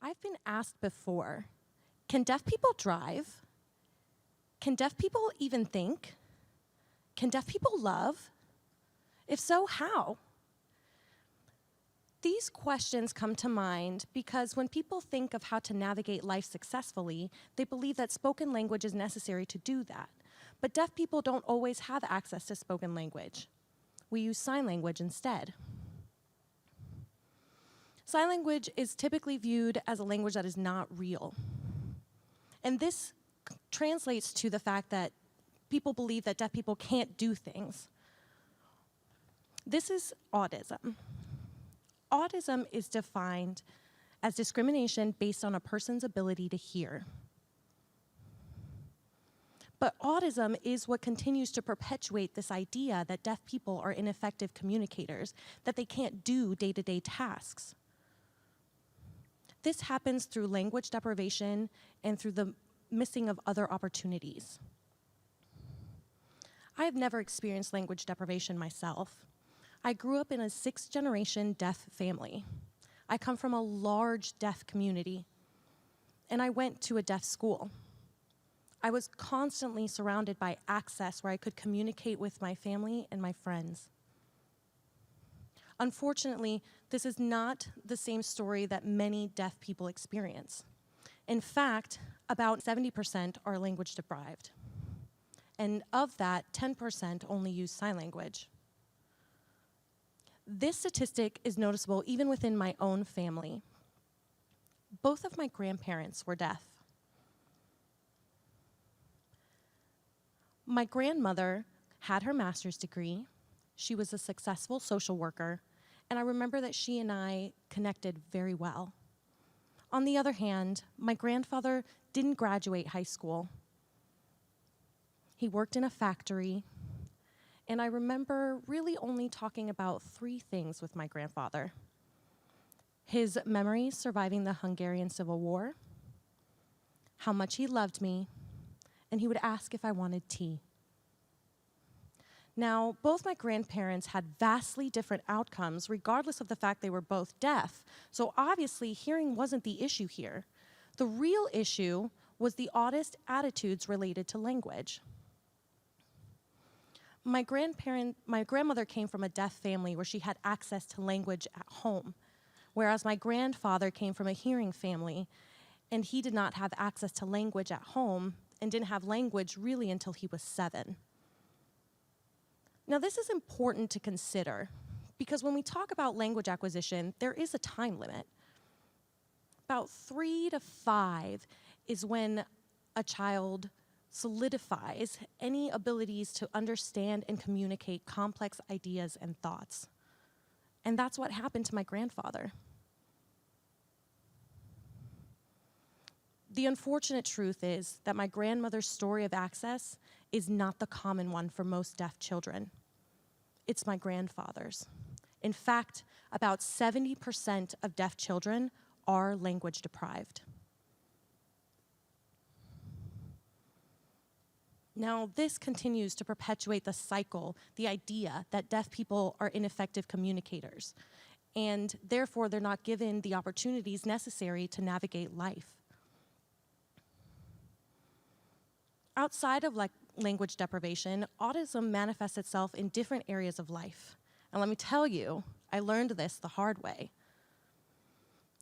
I've been asked before, can deaf people drive? Can deaf people even think? Can deaf people love? If so, how? These questions come to mind because when people think of how to navigate life successfully, they believe that spoken language is necessary to do that. But deaf people don't always have access to spoken language. We use sign language instead. Sign language is typically viewed as a language that is not real. And this translates to the fact that people believe that deaf people can't do things. This is autism. Autism is defined as discrimination based on a person's ability to hear. But autism is what continues to perpetuate this idea that deaf people are ineffective communicators, that they can't do day-to-day tasks. This happens through language deprivation and through the missing of other opportunities. I have never experienced language deprivation myself. I grew up in a 6th-generation deaf family. I come from a large deaf community, and I went to a deaf school. I was constantly surrounded by access where I could communicate with my family and my friends. Unfortunately, this is not the same story that many deaf people experience. In fact, about 70% are language deprived. And of that, 10% only use sign language. This statistic is noticeable even within my own family. Both of my grandparents were deaf. My grandmother had her master's degree. She was a successful social worker, and I remember that she and I connected very well. On the other hand, my grandfather didn't graduate high school. He worked in a factory, and I remember really only talking about 3 things with my grandfather: his memories surviving the Hungarian Civil War, how much he loved me, and he would ask if I wanted tea. Now, both my grandparents had vastly different outcomes regardless of the fact they were both deaf, so obviously hearing wasn't the issue here. The real issue was the autist attitudes related to language. My grandmother came from a deaf family where she had access to language at home, whereas my grandfather came from a hearing family, and he did not have access to language at home and didn't have language really until he was 7. Now, this is important to consider because when we talk about language acquisition, there is a time limit. About 3 to 5 is when a child solidifies any abilities to understand and communicate complex ideas and thoughts. And that's what happened to my grandfather. The unfortunate truth is that my grandmother's story of access is not the common one for most deaf children. It's my grandfather's. In fact, about 70% of deaf children are language deprived. Now, this continues to perpetuate the cycle, the idea that deaf people are ineffective communicators, and therefore they're not given the opportunities necessary to navigate life. Outside of language deprivation, autism manifests itself in different areas of life. And let me tell you, I learned this the hard way.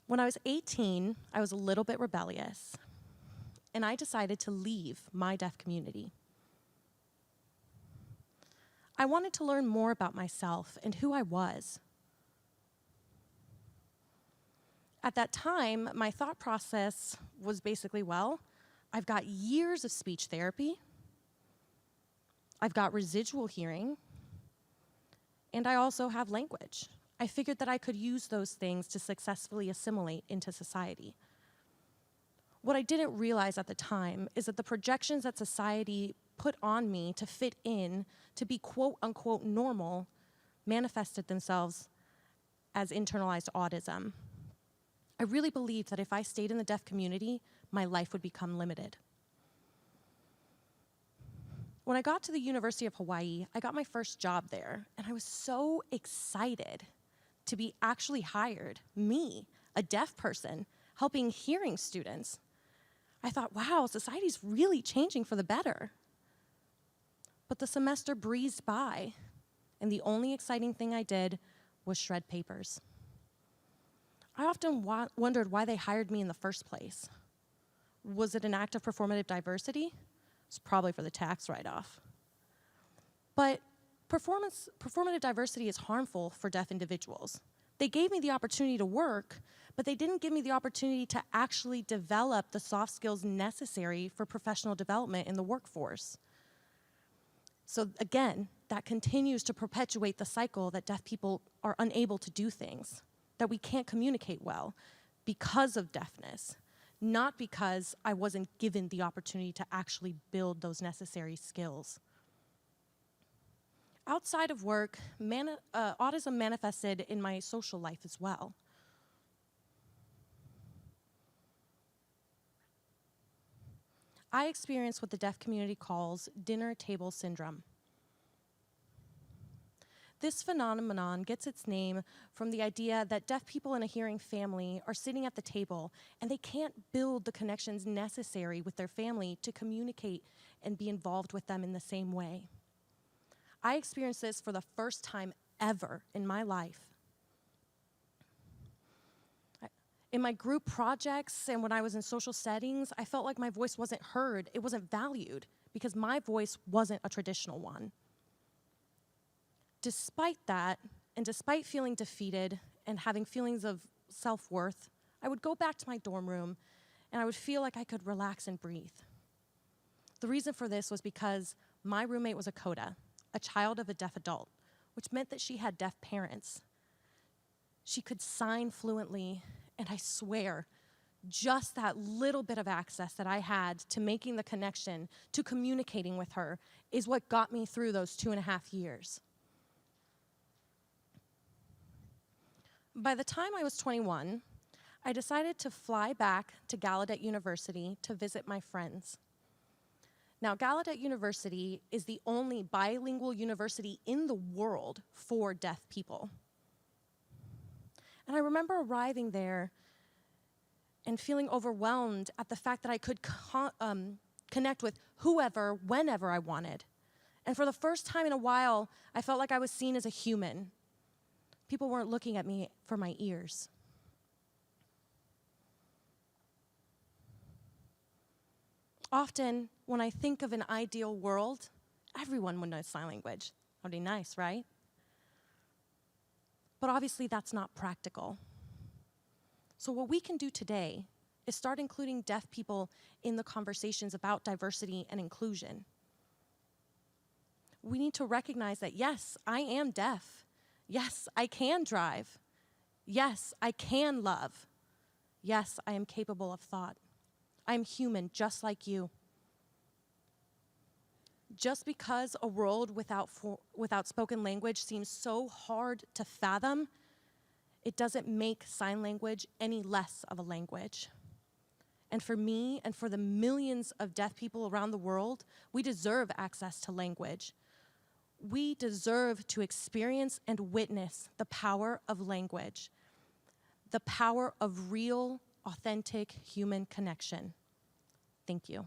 When I was 18, I was a little bit rebellious, and I decided to leave my deaf community. I wanted to learn more about myself and who I was. At that time, my thought process was basically, well, I've got years of speech therapy, I've got residual hearing, and I also have language. I figured that I could use those things to successfully assimilate into society. What I didn't realize at the time is that the projections that society put on me to fit in, to be quote-unquote normal, manifested themselves as internalized autism. I really believed that if I stayed in the deaf community, my life would become limited. When I got to the University of Hawaii, I got my first job there, and I was so excited to be actually hired, me, a deaf person, helping hearing students. I thought, wow, society's really changing for the better. But the semester breezed by, and the only exciting thing I did was shred papers. I often wondered why they hired me in the first place. Was it an act of performative diversity? It's probably for the tax write-off. But performative diversity is harmful for deaf individuals. They gave me the opportunity to work, but they didn't give me the opportunity to actually develop the soft skills necessary for professional development in the workforce. So again, that continues to perpetuate the cycle that deaf people are unable to do things, that we can't communicate well because of deafness, not because I wasn't given the opportunity to actually build those necessary skills. Outside of work, autism manifested in my social life as well. I experienced what the deaf community calls dinner table syndrome. This phenomenon gets its name from the idea that deaf people in a hearing family are sitting at the table and they can't build the connections necessary with their family to communicate and be involved with them in the same way. I experienced this for the first time ever in my life. In my group projects and when I was in social settings, I felt like my voice wasn't heard, it wasn't valued, because my voice wasn't a traditional one. Despite that, and despite feeling defeated and having feelings of self-worth, I would go back to my dorm room and I would feel like I could relax and breathe. The reason for this was because my roommate was a CODA, a child of a deaf adult, which meant that she had deaf parents. She could sign fluently, and I swear, just that little bit of access that I had to making the connection, to communicating with her, is what got me through those 2.5 years. By the time I was 21, I decided to fly back to Gallaudet University to visit my friends. Now, Gallaudet University is the only bilingual university in the world for deaf people. And I remember arriving there and feeling overwhelmed at the fact that I could connect with whoever, whenever I wanted. And for the first time in a while, I felt like I was seen as a human. People weren't looking at me for my ears. Often, when I think of an ideal world, everyone would know sign language. That would be nice, right? But obviously, that's not practical. So what we can do today is start including deaf people in the conversations about diversity and inclusion. We need to recognize that, yes, I am deaf. Yes, I can drive. Yes, I can love. Yes, I am capable of thought. I am human, just like you. Just because a world without spoken language seems so hard to fathom, it doesn't make sign language any less of a language. And for me and for the millions of deaf people around the world, we deserve access to language. We deserve to experience and witness the power of language, the power of real, authentic human connection. Thank you.